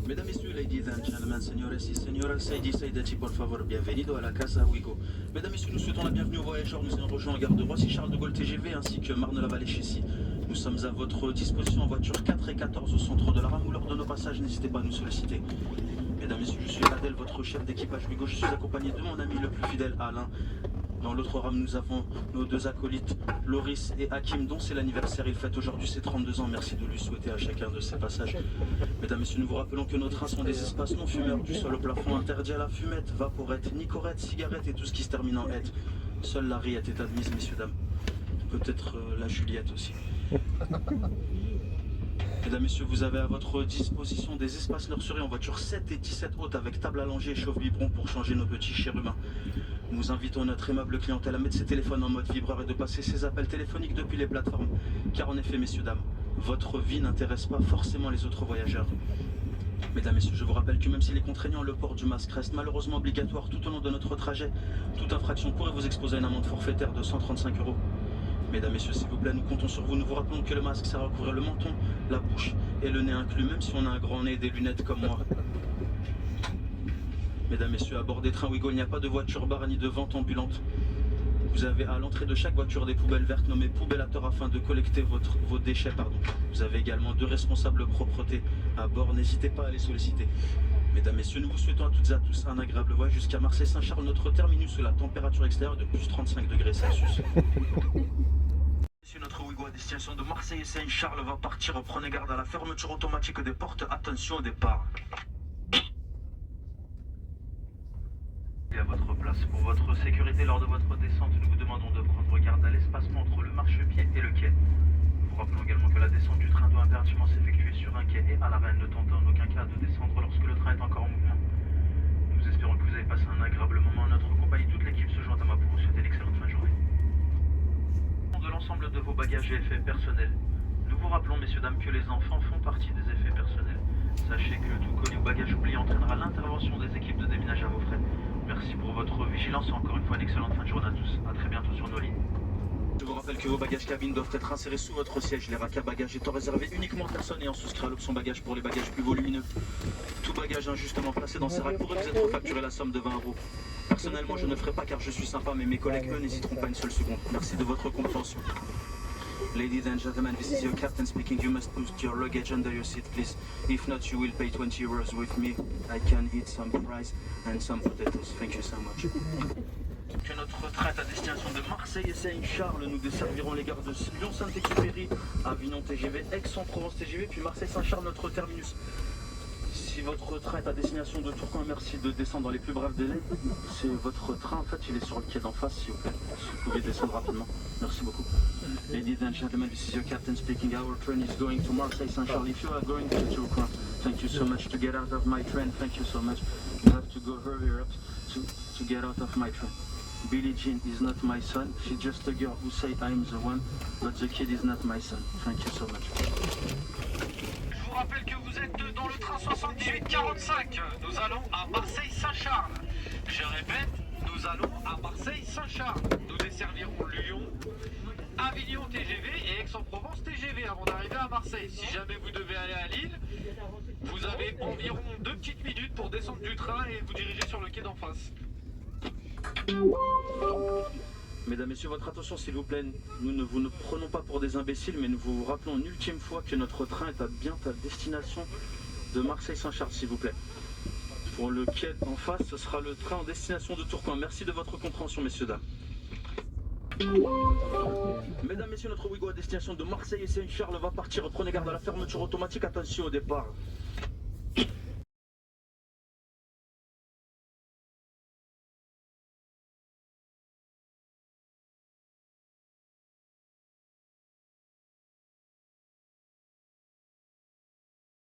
Mesdames, Messieurs, ladies and gentlemen, señores y señoras, Saidi Saidati, por favor, bienvenido a la Casa Ouigo. Mesdames, Messieurs, nous souhaitons la bienvenue aux voyageurs. Nous avons rejoint la gare de Roissy-Charles de Gaulle TGV ainsi que Marne-la-Vallée-Chessy. Nous sommes à votre disposition en voiture 4 et 14 au centre de la rame ou lors de nos passages, n'hésitez pas à nous solliciter. Mesdames, Messieurs, je suis Adèle, votre chef d'équipage Ouigo. Je suis accompagné de mon ami le plus fidèle, Alain. Dans l'autre rame, nous avons nos deux acolytes, Loris et Hakim, dont c'est l'anniversaire. Il fête aujourd'hui ses 32 ans. Merci de lui souhaiter à chacun de ses passages. Mesdames, Messieurs, nous vous rappelons que nos trains sont des espaces non fumeurs, du sol au plafond, interdit à la fumette, vaporette, nicorette, cigarette et tout ce qui se termine en ette. Seule la rillette est admise, messieurs, dames. Peut-être la Juliette aussi. Mesdames, Messieurs, vous avez à votre disposition des espaces nurseries en voiture 7 et 17 hautes avec table allongée et chauffe-biberon pour changer nos petits chérubins. Nous invitons notre aimable clientèle à mettre ses téléphones en mode vibreur et de passer ses appels téléphoniques depuis les plateformes. Car en effet, messieurs, dames, votre vie n'intéresse pas forcément les autres voyageurs. Mesdames, Messieurs, je vous rappelle que même s'il est contraignant, le port du masque reste malheureusement obligatoire tout au long de notre trajet. Toute infraction pourrait vous exposer à une amende forfaitaire de 135 €. Mesdames, Messieurs, s'il vous plaît, nous comptons sur vous. Nous vous rappelons que le masque sert à couvrir le menton, la bouche et le nez inclus, même si on a un grand nez et des lunettes comme moi. Mesdames, Messieurs, à bord des trains Ouigo, il n'y a pas de voiture bar ni de vente ambulante. Vous avez à l'entrée de chaque voiture des poubelles vertes nommées poubellateurs afin de collecter vos déchets. Vous avez également 2 responsables propreté à bord, n'hésitez pas à les solliciter. Mesdames, Messieurs, nous vous souhaitons à toutes et à tous un agréable voyage jusqu'à Marseille-Saint-Charles, notre terminus sous la température extérieure de plus 35 degrés Celsius. Notre Ouigo à destination de Marseille et Saint-Charles va partir. Prenez garde à la fermeture automatique des portes. Attention au départ. Et à votre place. Pour votre sécurité lors de votre descente, nous vous demandons de prendre garde à l'espacement entre le marchepied et le quai. Nous vous rappelons également que la descente du train doit impérativement s'effectuer sur un quai et à l'arrêt. Ne tentez en aucun cas de descendre lorsque le train est encore en mouvement. Nous espérons que vous avez passé un agréable moment en notre compagnie. Toute l'équipe se joint à moi pour vous souhaiter une excellente fin de journée. De l'ensemble de vos bagages et effets personnels. Nous vous rappelons, messieurs, dames, que les enfants font partie des effets personnels. Sachez que tout colis ou bagage oublié entraînera l'intervention des équipes de déminage à vos frais. Merci pour votre vigilance et encore une fois une excellente fin de journée à tous. A très bientôt sur nos lignes. Je vous rappelle que vos bagages cabine doivent être insérés sous votre siège. Les racks à bagages étant réservés uniquement aux personnes ayant souscrit à l'option bagage pour les bagages plus volumineux. Tout bagage injustement placé dans ces racks pourrait vous être facturé la somme de 20 €. Personnellement, je ne ferai pas car je suis sympa, mais mes collègues, eux, n'hésiteront pas une seule seconde. Merci de votre compréhension. Ladies and gentlemen, this is your captain speaking. You must put your luggage under your seat, please. If not, you will pay 20 € with me. I can eat some fries and some potatoes. Thank you so much. Que notre train à destination de Marseille et Saint-Charles, nous desservirons les gares de Lyon-Saint-Exupéry, Avignon TGV, Aix-en-Provence TGV, puis Marseille-Saint-Charles, notre terminus. Si votre train est à destination de Tourcoing, merci de descendre dans les plus brefs délais. C'est votre train, en fait, il est sur le quai d'en face, s'il vous plaît. Si vous pouvez descendre rapidement. Merci beaucoup. Ladies and gentlemen, this is your captain speaking. Our train is going to Marseille Saint-Charles. If you are going to Tourcoing, thank you so much to get out of my train. Thank you so much. You have to go hurry up to get out of my train. Billie Jean is not my son. She's just a girl who say I'm the one, but the kid is not my son. Thank you so much. Je vous rappelle que vous êtes dans le train 7845. Nous allons à Marseille-Saint-Charles. Je répète, nous allons à Marseille-Saint-Charles. Nous desservirons Lyon, Avignon TGV et Aix-en-Provence TGV avant d'arriver à Marseille. Si jamais vous devez aller à Lille, vous avez environ 2 petites minutes pour descendre du train et vous diriger sur le quai d'en face. Mesdames, Messieurs, votre attention s'il vous plaît, nous ne vous prenons pas pour des imbéciles, mais nous vous rappelons une ultime fois que notre train est bien à destination de Marseille-Saint-Charles, s'il vous plaît. Pour le quai en face, ce sera le train en destination de Tourcoing. Merci de votre compréhension, messieurs, dames. Mesdames, Messieurs, notre Ouigo à destination de Marseille et Saint-Charles va partir. Prenez garde à la fermeture automatique, attention au départ.